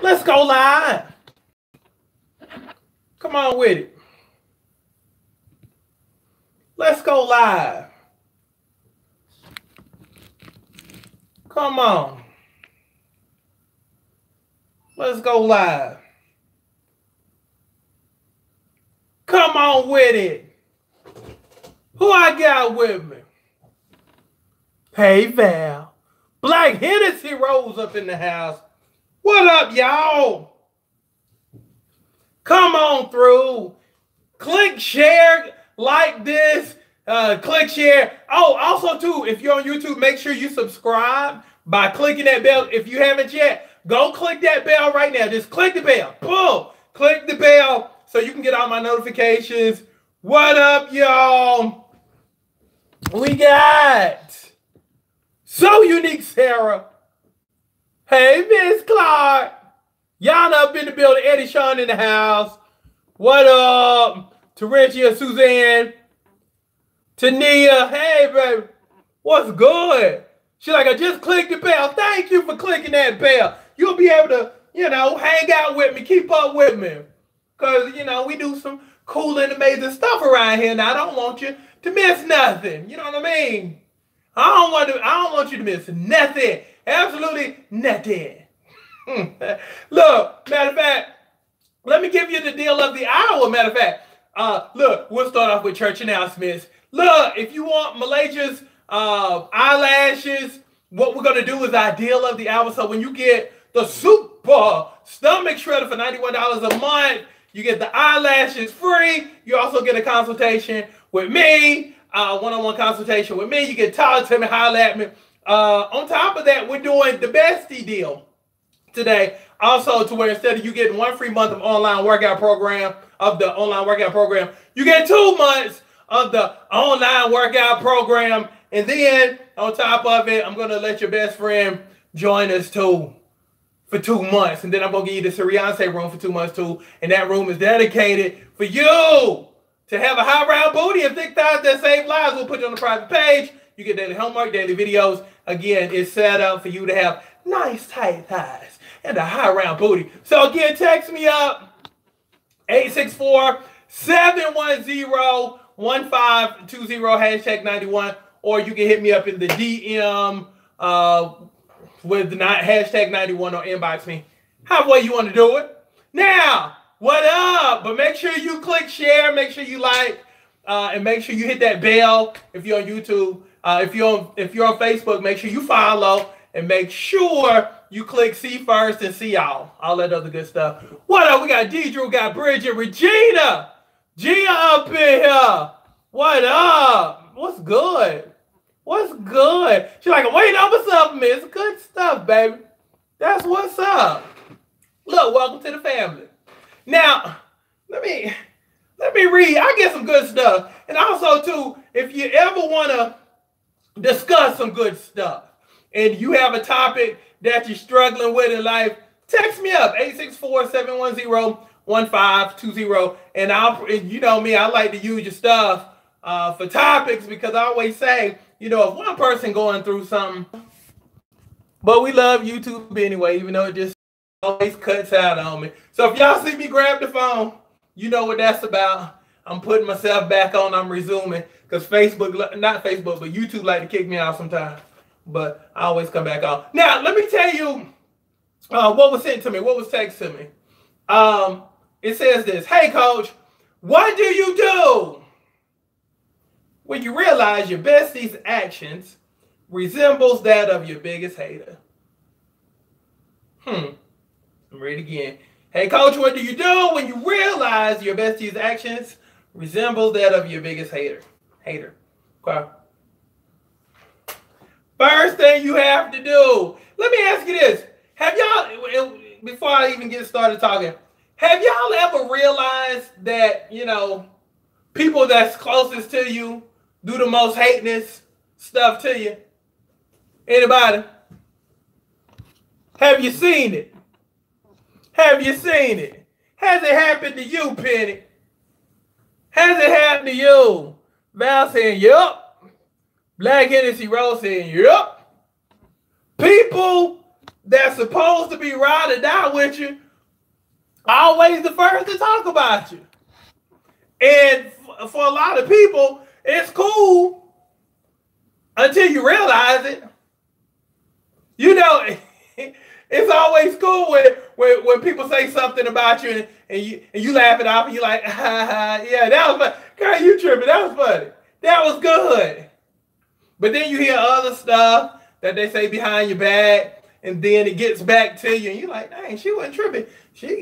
Let's go live. Come on with it. Let's go live. Come on. Let's go live. Come on with it. Who I got with me? Hey, Val. Black Hennessy rolls up in the house. What up, y'all? Come on through. Click share like this. Click share. Oh, also too, if you're on YouTube, make sure you subscribe by clicking that bell. If you haven't yet, go click that bell right now. Just click the bell. Boom. Click the bell so you can get all my notifications. What up, y'all? We got So Unique Sarah. Hey, Miss Clark. Yana up in the building. Eddie Sean in the house. What up? Terentia, Suzanne. Tania. Hey, baby. What's good? She's like, I just clicked the bell. Thank you for clicking that bell. You'll be able to, hang out with me. Keep up with me. Because, we do some cool and amazing stuff around here. Now, I don't want you to miss nothing. You know what I mean? I don't want you to miss nothing. Absolutely nothing. Look, matter of fact, let me give you the deal of the hour. Matter of fact, look, we'll start off with church announcements. Look, if you want Malaysia's eyelashes, what we're going to do is our deal of the hour. So when you get the super stomach shredder for $91 a month, you get the eyelashes free. You also get a consultation with me, one-on-one consultation with me. You can talk to me, holler at me. On top of that, we're doing the Bestie deal today. Also, to where instead of you getting 1 free month of online workout program, you get 2 months of the online workout program. And then on top of it, I'm going to let your best friend join us too for 2 months. And then I'm going to give you the Sirianse room for 2 months too. And that room is dedicated for you to have a high round booty and thick thighs that save lives. We'll put you on the private page. You get daily homework, daily videos. Again, it's set up for you to have nice tight thighs and a high round booty. So again, text me up 864-710-1520 #91, or you can hit me up in the DM with the #91 or inbox me. However you want to do it. Now, what up? But make sure you click share, make sure you like, and make sure you hit that bell if you're on YouTube. If you're on Facebook, make sure you follow and make sure you click see first and see all that other good stuff. What up? We got Deidre, we got Bridget, Regina, Gia up in here. What up? What's good? What's good? She's like, wait up, what's up, man? It's good stuff, baby. That's what's up. Look, welcome to the family. Now, let me read. I get some good stuff. And also, too, if you ever want to discuss some good stuff and you have a topic that you're struggling with in life, text me up, 864-710-1520. And you know me, I like to use your stuff for topics because I always say, if one person going through something, but we love YouTube anyway, even though it just always cuts out on me. So if y'all see me grab the phone, you know what that's about. I'm putting myself back on. I'm resuming because not Facebook, but YouTube like to kick me out sometimes. But I always come back on. Now, let me tell you what was sent to me. What was texted to me. It says this. Hey, coach, what do you do when you realize your bestie's actions resembles that of your biggest hater? Read again. Hey, coach, what do you do when you realize your bestie's actions resembles that of your biggest hater? Okay. First thing you have to do. Let me ask you this. Have y'all, before I even get started talking, have y'all ever realized that, people that's closest to you do the most hatiness stuff to you? Anybody? Have you seen it? Have you seen it? Has it happened to you, Penny? Has it happened to you? Val saying, yup. Black Hennessy Rose saying, yup. People that's supposed to be ride or die with you always the first to talk about you. And for a lot of people, it's cool until you realize it. You know, it's always cool when people say something about you and you laugh it off and you're like, yeah, that was funny. Girl, you tripping. That was funny. That was good. But then you hear other stuff that they say behind your back, and then it gets back to you, and you're like, dang, she wasn't tripping. She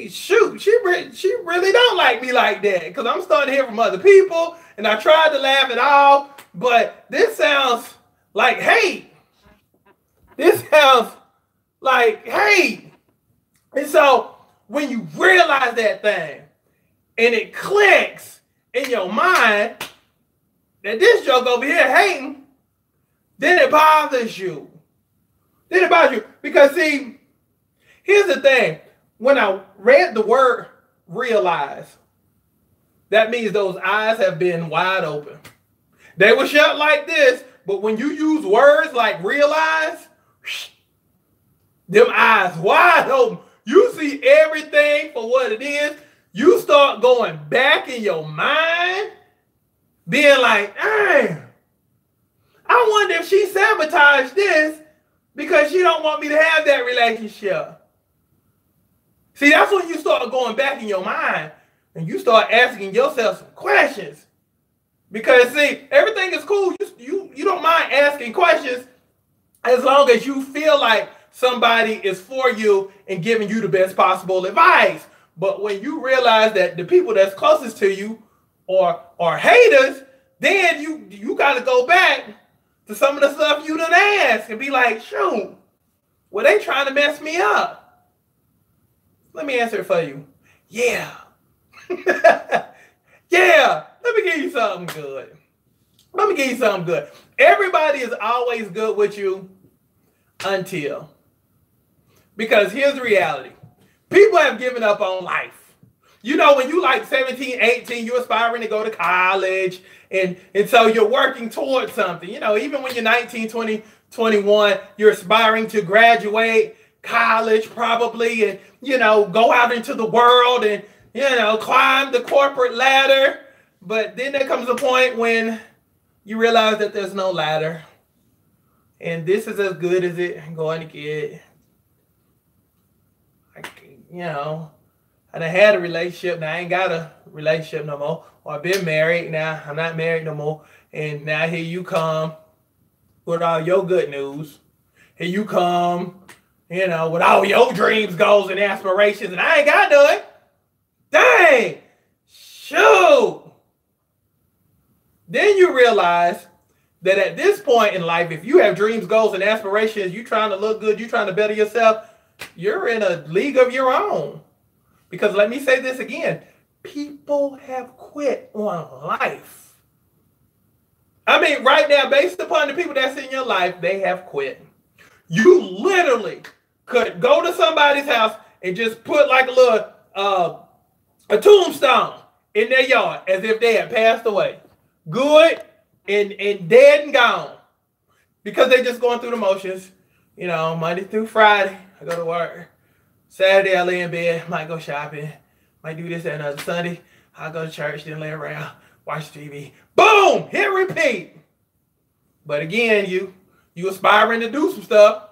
really don't like me like that, because I'm starting to hear from other people, and I tried to laugh it off, but this sounds like hate. This sounds like hate. And so when you realize that thing, and it clicks in your mind that this joke over here hating, then it bothers you. Then it bothers you. Because see, here's the thing. When I read the word realize, that means those eyes have been wide open. They were shut like this, but when you use words like realize, them eyes wide open. You see everything for what it is. You start going back in your mind, being like, dang, I wonder if she sabotaged this because she don't want me to have that relationship. See, that's when you start going back in your mind and you start asking yourself some questions. Because see, everything is cool. You don't mind asking questions as long as you feel like somebody is for you and giving you the best possible advice. But when you realize that the people that's closest to you are haters, then you got to go back to some of the stuff you done asked and be like, shoot, well, they trying to mess me up. Let me answer it for you. Yeah. Yeah. Let me give you something good. Let me give you something good. Everybody is always good with you until. Because here's the reality. People have given up on life. You know, when you like 17, 18, you're aspiring to go to college. And so you're working towards something. You know, even when you're 19, 20, 21, you're aspiring to graduate college probably. And, you know, go out into the world and, you know, climb the corporate ladder. But then there comes a point when you realize that there's no ladder. And this is as good as it's going to get. You know, I done had a relationship. Now I ain't got a relationship no more. Or I've been married. Now I'm not married no more. And now here you come with all your good news. Here you come, you know, with all your dreams, goals, and aspirations. And I ain't got none. Dang. Shoot. Then you realize that at this point in life, if you have dreams, goals, and aspirations, you trying to look good, you trying to better yourself, you're in a league of your own. Because let me say this again. People have quit on life. I mean, right now, based upon the people that's in your life, they have quit. You literally could go to somebody's house and just put like a little a tombstone in their yard as if they had passed away. Good and dead and gone. Because they just going through the motions. You know, Monday through Friday, I go to work. Saturday, I lay in bed, might go shopping, might do this and another. Sunday, I go to church, then lay around, watch TV. Boom! Hit repeat. But again, you aspiring to do some stuff.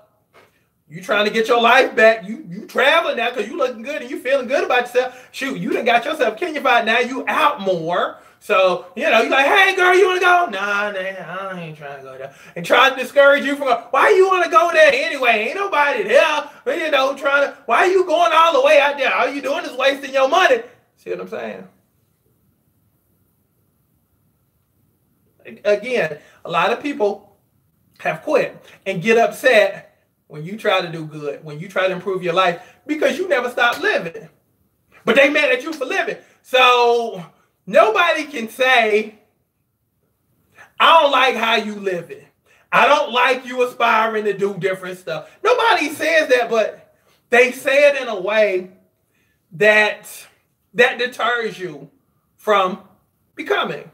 You trying to get your life back. You traveling now because you looking good and you feeling good about yourself. Shoot, you done got yourself kenyified. Now you out more. So, you know, you're like, hey, girl, you want to go? Nah, I ain't trying to go there. And trying to discourage you from going, why you want to go there anyway? Ain't nobody there. You know, why are you going all the way out there? All you doing is wasting your money. See what I'm saying? Again, a lot of people have quit and get upset when you try to do good, when you try to improve your life, because you never stop living. But they mad at you for living. So nobody can say, I don't like how you living. I don't like you aspiring to do different stuff. Nobody says that, but they say it in a way that deters you from becoming.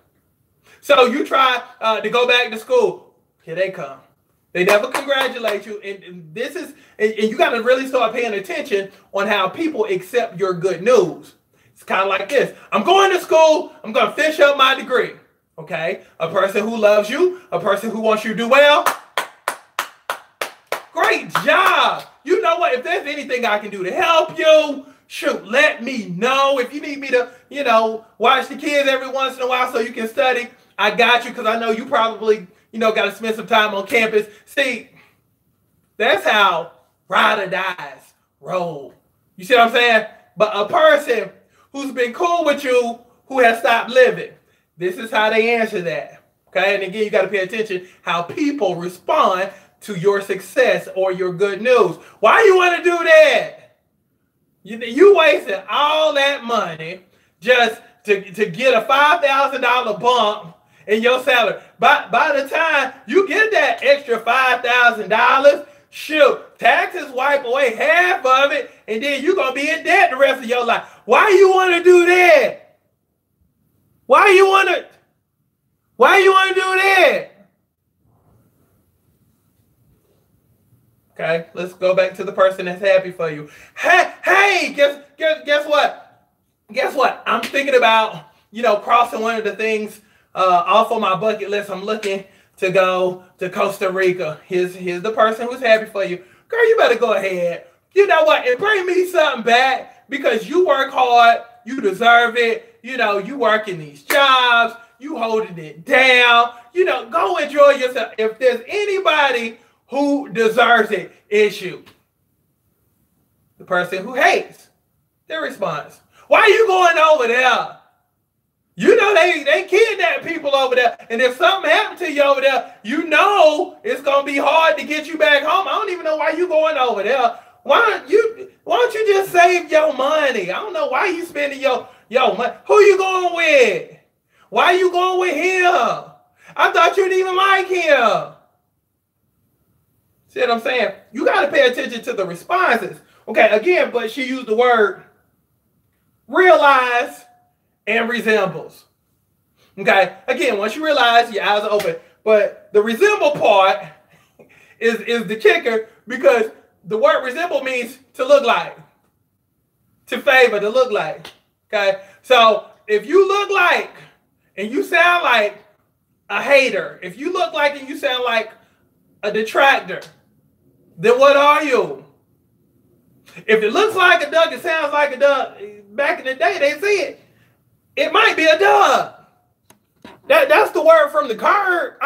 So you try to go back to school. Here they come. They never congratulate you. And this is, and you got to really start paying attention on how people accept your good news. It's kind of like this. I'm going to school. I'm going to finish up my degree. Okay. A person who loves you, a person who wants you to do well. Great job. You know what? If there's anything I can do to help you, shoot, let me know. If you need me to, watch the kids every once in a while so you can study, I got you, because I know you probably, got to spend some time on campus. See, that's how ride or dies roll. You see what I'm saying? But a person who's been cool with you, who has stopped living, this is how they answer that. Okay? And again, you got to pay attention how people respond to your success or your good news. Why you want to do that? You wasted all that money just to get a $5,000 bump in your salary. By the time you get that extra $5,000, shoot, taxes wipe away half of it, and then you're going to be in debt the rest of your life. Why you want to do that? Why you want to do that? Okay, let's go back to the person that's happy for you. Hey, guess what? Guess what? I'm thinking about, crossing one of the things off of my bucket list. I'm looking to go to Costa Rica. Here's the person who's happy for you. Girl, you better go ahead. You know what? And bring me something back, because you work hard. You deserve it. You working these jobs. You holding it down. Go enjoy yourself. If there's anybody who deserves it, it's you. The person who hates, their response. Why are you going over there? They kidnap people over there. And if something happened to you over there, it's going to be hard to get you back home. I don't even know why you going over there. Why don't you just save your money? I don't know why you spending your money. Who you going with? Why you going with him? I thought you didn't even like him. See what I'm saying? You got to pay attention to the responses. Okay, again, but she used the word realize and resembles. Okay, again, once you realize, your eyes are open. But the resemble part is the kicker, because the word resemble means to look like, to favor, to look like. Okay, so if you look like and you sound like a hater, if you look like and you sound like a detractor, then what are you? If it looks like a duck, it sounds like a duck. Back in the day, they said it might be a duck. That's the word from the card.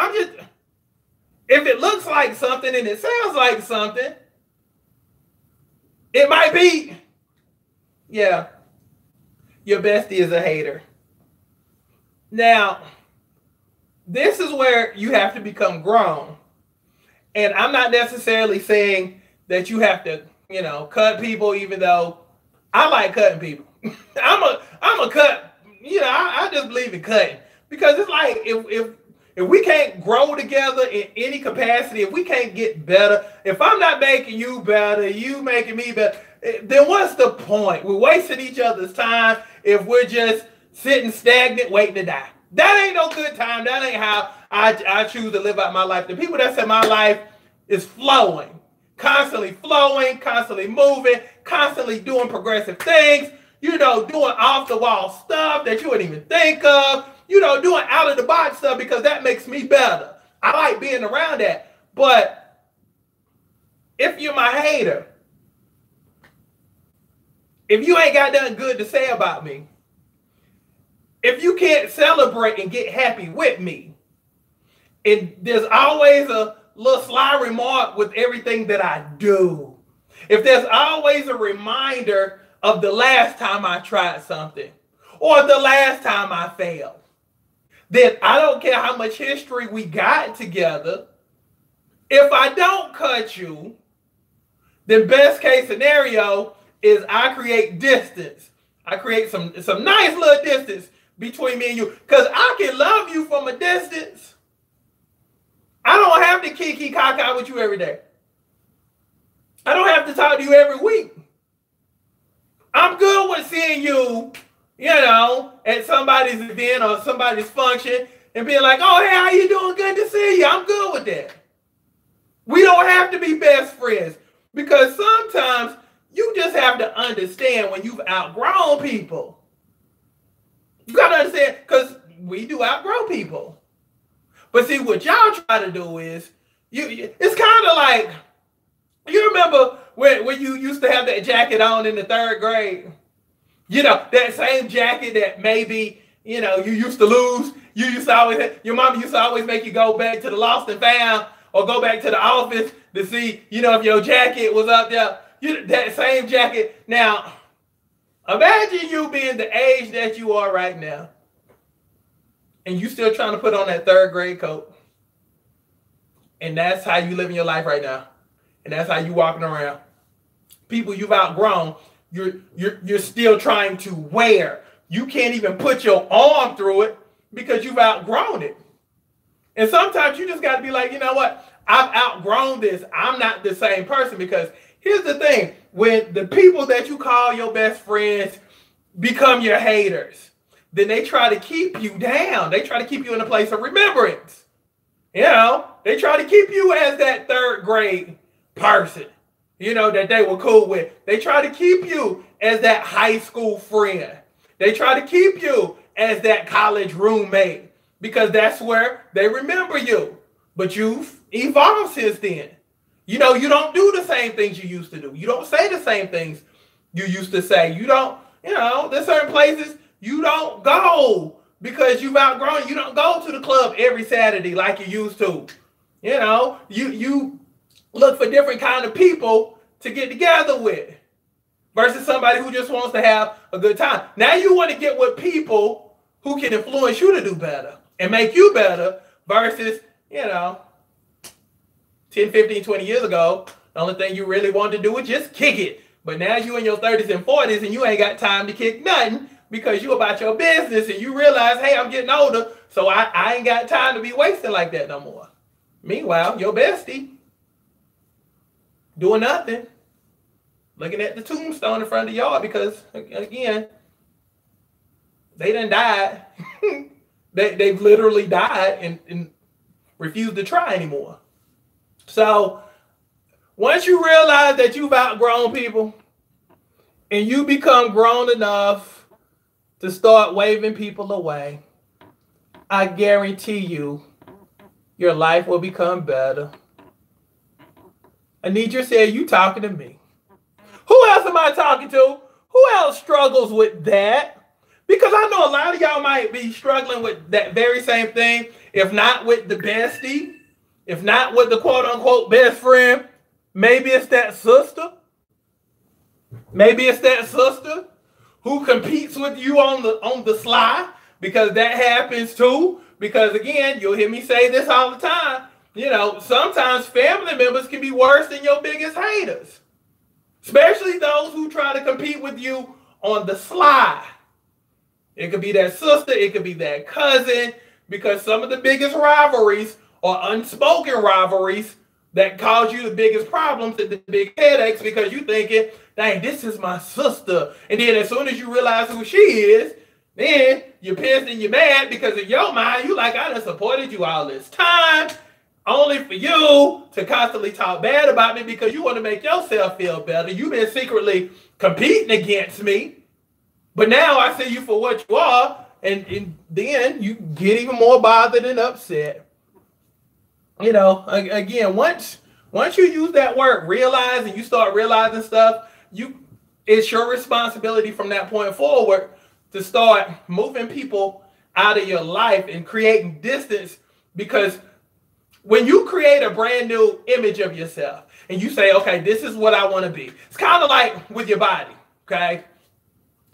If it looks like something and it sounds like something, it might be, your bestie is a hater. Now, this is where you have to become grown. And I'm not necessarily saying that you have to, cut people, even though I like cutting people. I'm a cut, I just believe in cutting, because it's like if we can't grow together in any capacity, if we can't get better, if I'm not making you better, you making me better, then what's the point? We're wasting each other's time if we're just sitting stagnant waiting to die. That ain't no good time. That ain't how I choose to live out my life. The people that say my life is flowing, constantly moving, constantly doing progressive things, doing off the wall stuff that you wouldn't even think of, doing out of the box stuff, because that makes me better. I like being around that. But if you're my hater, if you ain't got nothing good to say about me, if you can't celebrate and get happy with me, and there's always a little sly remark with everything that I do, if there's always a reminder of the last time I tried something or the last time I failed, then I don't care how much history we got together. If I don't cut you, then best case scenario is I create distance. I create some nice little distance between me and you, because I can love you from a distance. I don't have to kiki kaka with you every day. I don't have to talk to you every week. I'm good with seeing you, at somebody's event or somebody's function and being like, oh, hey, how you doing? Good to see you. I'm good with that. We don't have to be best friends because sometimes you just have to understand when you've outgrown people. You got to understand because we do outgrow people. But see, what y'all try to do is, it's kind of like, you remember when you used to have that jacket on in the 3rd grade? You know, that same jacket that maybe, you know, you used to lose. You used to always, your mama used to always make you go back to the lost and found or go back to the office to see, you know, if your jacket was up there. That same jacket. Now, imagine you being the age that you are right now and you still trying to put on that 3rd grade coat. And that's how you living your life right now. And that's how you walking around. People you've outgrown, you're still trying to wear. You can't even put your arm through it because you've outgrown it. And sometimes you just got to be like, you know what? I've outgrown this. I'm not the same person because here's the thing. When the people that you call your best friends become your haters, then they try to keep you down. They try to keep you in a place of remembrance. You know, they try to keep you as that 3rd grade person, you know, that they were cool with. They try to keep you as that high school friend. They try to keep you as that college roommate because that's where they remember you. But you've evolved since then. You know, you don't do the same things you used to do. You don't say the same things you used to say. You don't, you know, there's certain places you don't go because you've outgrown. You don't go to the club every Saturday like you used to. You know, you look for different kind of people to get together with versus somebody who just wants to have a good time. Now you want to get with people who can influence you to do better and make you better versus, you know, 10, 15, 20 years ago, the only thing you really wanted to do was just kick it. But now you in your 30s and 40s and you ain't got time to kick nothing because you about your business and you realize, hey, I'm getting older, so I ain't got time to be wasting like that no more. Meanwhile, your bestie doing nothing, looking at the tombstone in front of the yard because, again, they done died. They've literally died and refused to try anymore. So once you realize that you've outgrown people and you become grown enough to start waving people away, I guarantee you your life will become better. Anitra said, you talking to me. Who else am I talking to? Who else struggles with that? Because I know a lot of y'all might be struggling with that very same thing, if not with the bestie, if not with the quote-unquote best friend. Maybe it's that sister. Maybe it's that sister who competes with you on the sly, because that happens too. Because again, you'll hear me say this all the time. You know, sometimes family members can be worse than your biggest haters, especially those who try to compete with you on the sly. It could be that sister, it could be that cousin, because some of the biggest rivalries are unspoken rivalries that cause you the biggest problems and the big headaches because you're thinking, dang, this is my sister. And then as soon as you realize who she is, then you're pissed and you're mad because in your mind, you like, I done supported you all this time, only for you to constantly talk bad about me because you want to make yourself feel better. You've been secretly competing against me, but now I see you for what you are, and then you get even more bothered and upset. You know, again, once you use that word realize and you start realizing stuff, it's your responsibility from that point forward to start moving people out of your life and creating distance, because when you create a brand new image of yourself and you say, okay, this is what I want to be. It's kind of like with your body, okay?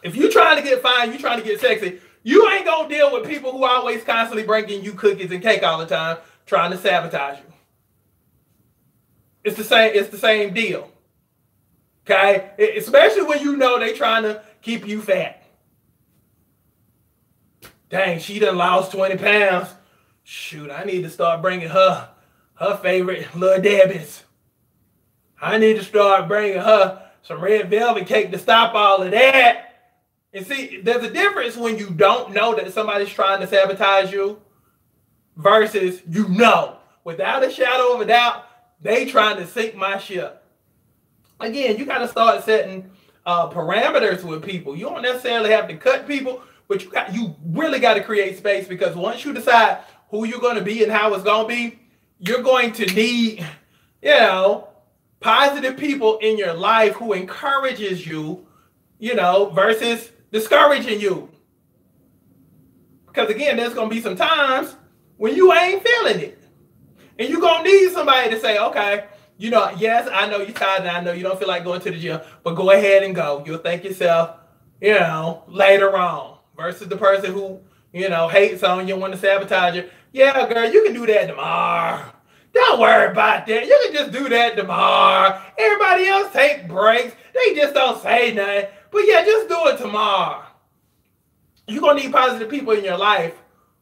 If you're trying to get fine, you're trying to get sexy, you ain't going to deal with people who always constantly bringing you cookies and cake all the time, trying to sabotage you. It's the same deal. Okay? Especially when you know they trying to keep you fat. Dang, she done lost 20 pounds. Shoot, I need to start bringing her favorite Little Debbie's. I need to start bringing her some red velvet cake to stop all of that. And see, there's a difference when you don't know that somebody's trying to sabotage you versus you know, without a shadow of a doubt, They trying to sink my ship. Again, you got to start setting parameters with people. You don't necessarily have to cut people, but you really got to create space, because once you decide who you're going to be and how it's going to be, you're going to need, positive people in your life who encourages you, versus discouraging you. Because again, there's going to be some times when you ain't feeling it. And you're going to need somebody to say, okay, yes, I know you're tired and I know you don't feel like going to the gym, but go ahead and go. You'll thank yourself, later on. Versus the person who, hates on you and want to sabotage you. Yeah, girl, you can do that tomorrow. Don't worry about that. You can just do that tomorrow. Everybody else take breaks. They just don't say nothing. But yeah, just do it tomorrow. You're going to need positive people in your life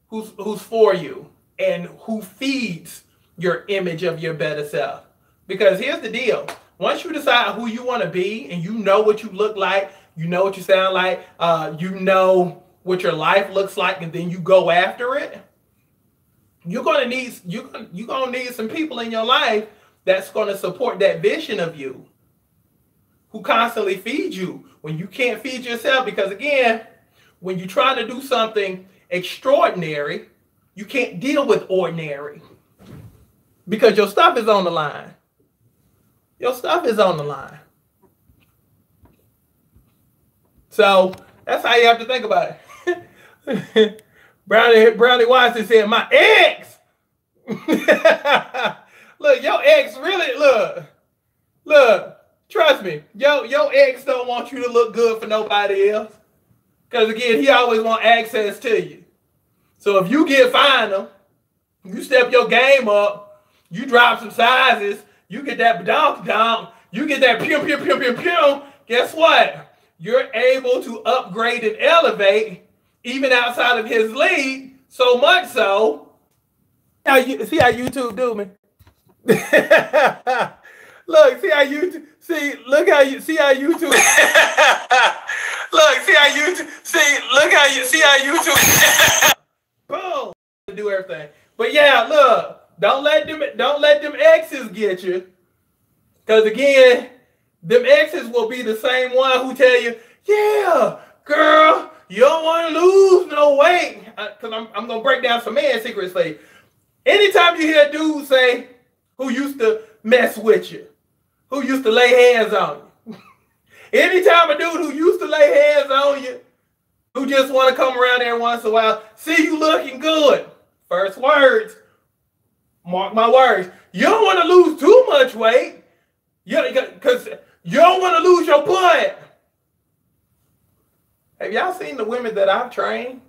who's for you and who feeds your image of your better self. Because here's the deal. Once you decide who you want to be and you know what you look like, you know what you sound like, you know what your life looks like, and then you go after it, you're gonna need some people in your life that's gonna support that vision of you, who constantly feed you when you can't feed yourself. Because again, when you're trying to do something extraordinary, you can't deal with ordinary, because your stuff is on the line. Your stuff is on the line. So that's how you have to think about it. Brownie Watson said, my ex. Look, your ex really, look, trust me, your ex don't want you to look good for nobody else. Because again, he always want access to you. So if you get final, you step your game up, you drop some sizes, you get that donk, you get that pew, guess what? You're able to upgrade and elevate even outside of his league, so much so. See how YouTube do me? Look, see how YouTube, see how YouTube. Look, see how YouTube. Boom, do everything. But yeah, look, don't let them exes get you. Because again, them exes will be the same one who tell you, yeah, girl, you don't want to lose no weight. Because I'm going to break down some man secrets for you. Anytime you hear a dude say, who used to mess with you, who used to lay hands on you. Anytime a dude who used to lay hands on you, who just want to come around there once in a while, see you looking good. First words, mark my words, you don't want to lose too much weight. Because you don't want to lose your butt. Have y'all seen the women that I've trained?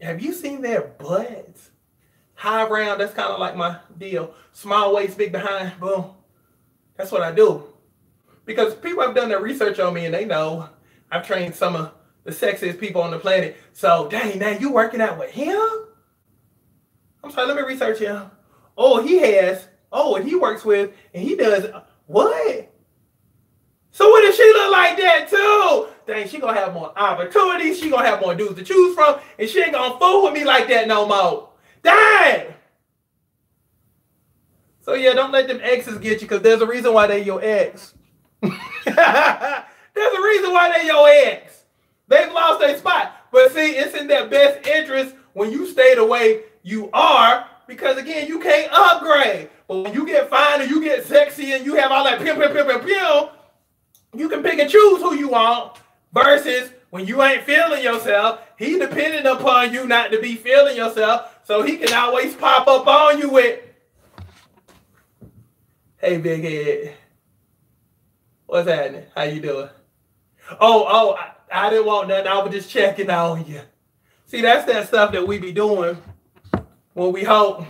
Have you seen their butts? High round, that's kind of like my deal. Small waist, big behind, boom. That's what I do. Because people have done their research on me and they know I've trained some of the sexiest people on the planet. So, dang, now you working out with him? I'm sorry, let me research him. And he works with, and he does, what? So what if she look like that too? Dang, she gonna have more opportunities, she gonna have more dudes to choose from, and she ain't gonna fool with me like that no more. Dang! So yeah, don't let them exes get you, because there's a reason why they your ex. There's a reason why they your ex. They've lost their spot. But see, it's in their best interest when you stay the way you are, because again, you can't upgrade. But when you get fine and you get sexy and you have all that pew, you can pick and choose who you want. Versus when you ain't feeling yourself, he depending upon you not to be feeling yourself, so he can always pop up on you with, hey, big head, what's happening? How you doing? I didn't want nothing. I was just checking on you. See, that's that stuff that we be doing when we hope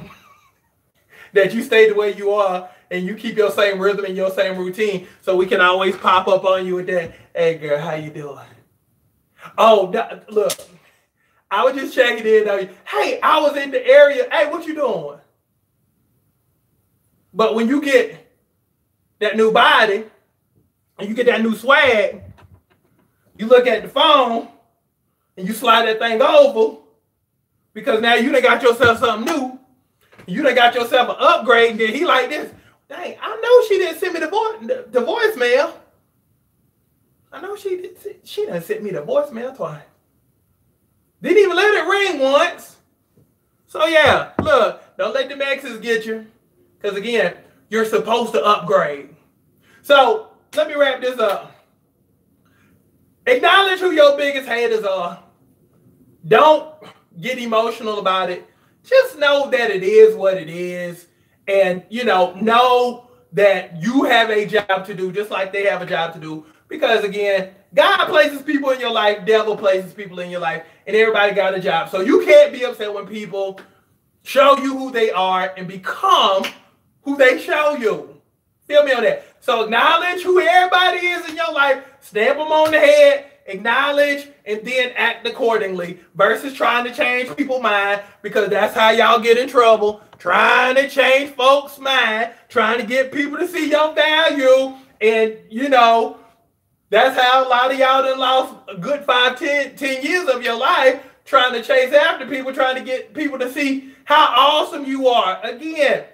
that you stay the way you are and you keep your same rhythm and your same routine, so we can always pop up on you with that, hey girl, how you doing? Look, I was just checking in. Hey, I was in the area. Hey, what you doing? But when you get that new body and you get that new swag, you look at the phone and you slide that thing over, because now you done got yourself something new. You done got yourself an upgrade, and then he like this. Dang, I know she didn't send me the voicemail. I know she done sent me the voicemail twice. Didn't even let it ring once. So yeah, look, don't let the exes get you. Because again, you're supposed to upgrade. So let me wrap this up. Acknowledge who your biggest haters are. Don't get emotional about it. Just know that it is what it is. And, know that you have a job to do just like they have a job to do. Because, again, God places people in your life. Devil places people in your life. And everybody got a job. So you can't be upset when people show you who they are and become who they show you. Feel me on that? So acknowledge who everybody is in your life. Stamp them on the head. Acknowledge and then act accordingly versus trying to change people's mind, because that's how y'all get in trouble. Trying to change folks' mind, trying to get people to see your value. And, that's how a lot of y'all done lost a good 10 years of your life trying to chase after people, trying to get people to see how awesome you are. Again,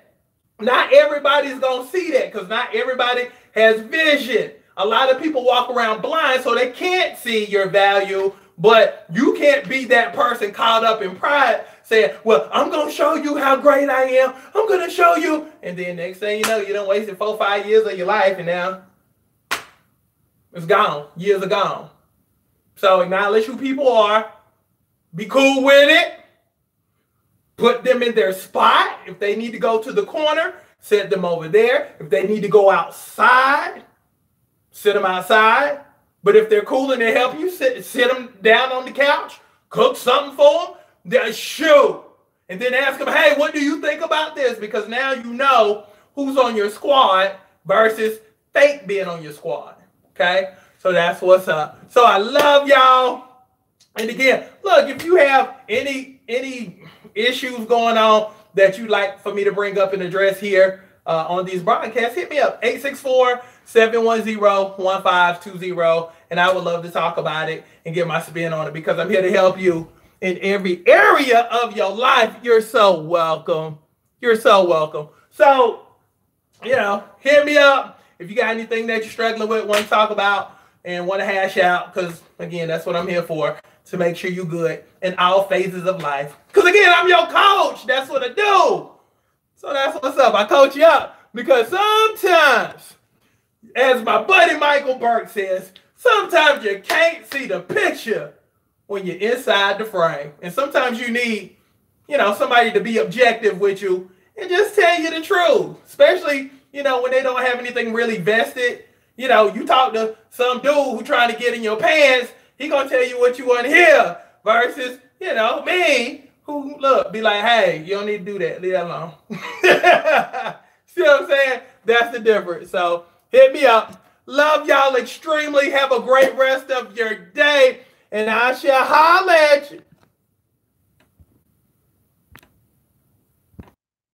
not everybody's going to see that because not everybody has vision. A lot of people walk around blind so they can't see your value, but you can't be that person caught up in pride saying, well, I'm going to show you how great I am. I'm going to show you. And then next thing you know, you done wasted 4 or 5 years of your life and now it's gone. Years are gone. So acknowledge who people are. Be cool with it. Put them in their spot. If they need to go to the corner, set them over there. If they need to go outside, sit them outside. But if they're cool and they help you, sit them down on the couch, cook something for them, shoot. And then ask them, hey, what do you think about this? Because now you know who's on your squad versus fake being on your squad. Okay? So that's what's up. So I love y'all. And again, look, if you have any issues going on that you'd like for me to bring up and address here on these broadcasts, hit me up, 864-710-1520, and I would love to talk about it and get my spin on it because I'm here to help you in every area of your life. You're so welcome. You're so welcome. So, hit me up if you got anything that you're struggling with, want to talk about, and want to hash out, because, again, that's what I'm here for, to make sure you're good in all phases of life. Because, again, I'm your coach. That's what I do. So that's what's up. I coach you up because sometimes, as my buddy Michael Burke says, sometimes you can't see the picture when you're inside the frame. And sometimes you need, somebody to be objective with you and just tell you the truth. Especially, when they don't have anything really vested. You talk to some dude who trying to get in your pants, he gonna tell you what you want to hear versus, me, who, look, be like, hey, you don't need to do that. Leave that alone. See what I'm saying? That's the difference. So hit me up. Love y'all extremely. Have a great rest of your day. And I shall holler at you.